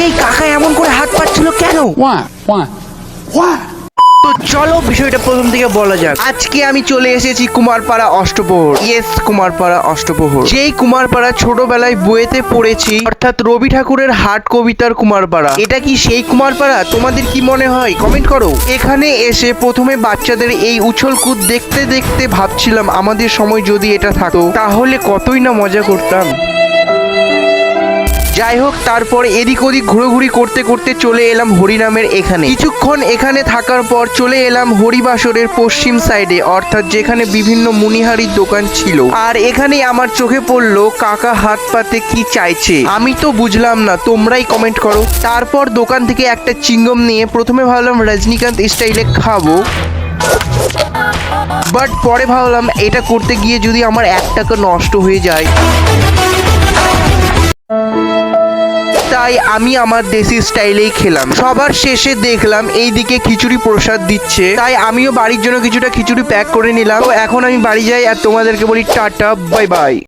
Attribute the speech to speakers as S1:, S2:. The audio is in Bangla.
S1: এই কাকা এমন করে হাত পাচ্ছিল কেন? তো চলো বিষয়টা প্রথম থেকে বলা যাক। আজকে আমি চলে এসেছি কুমারপাড়া অষ্টপ্রহর। ইয়েস, কুমারপাড়া অষ্টপ্রহর। যেই কুমারপাড়া ছোটবেলায় বইয়েতে পড়েছি, অর্থাৎ রবি ঠাকুরের হাট কবিতার কুমারপাড়া। এটা কি সেই কুমারপাড়া? তোমাদের কি মনে হয় কমেন্ট করো। এখানে এসে প্রথমে বাচ্চাদের এই উছলকুদ দেখতে দেখতে ভাবছিলাম আমাদের সময় যদি এটা থাকতো তাহলে কতই না মজা করতাম। যাই হোক, তারপর এদিক ওদিক ঘুরোঘুরি করতে করতে চলে এলাম হরিনামের এখানে। কিছুক্ষণ এখানে থাকার পর চলে এলাম হরিবাসরের পশ্চিম সাইডে, অর্থাৎ যেখানে বিভিন্ন মুনিহারির দোকান ছিল। আর এখানে আমার চোখে পড়লো কাকা হাত পাতে কি চাইছে, আমি তো বুঝলাম না, তোমরাই কমেন্ট করো। তারপর দোকান থেকে একটা চিংগম নিয়ে প্রথমে ভাবলাম রজনীকান্ত স্টাইলে খাবো, বাট পরে ভাবলাম এটা করতে গিয়ে যদি আমার 1 টাকা নষ্ট হয়ে যায়, তাই আমি আমার দেশি স্টাইলেই খেলাম। সবার শেষে দেখলাম এইদিকে খিচুড়ি প্রসাদ দিচ্ছে, তাই আমিও বাড়ির জন্য কিছুটা খিচুড়ি প্যাক করে নিলাম। তো এখন আমি বাড়ি যাই আর তোমাদেরকে বলি টাটা, বাই বাই।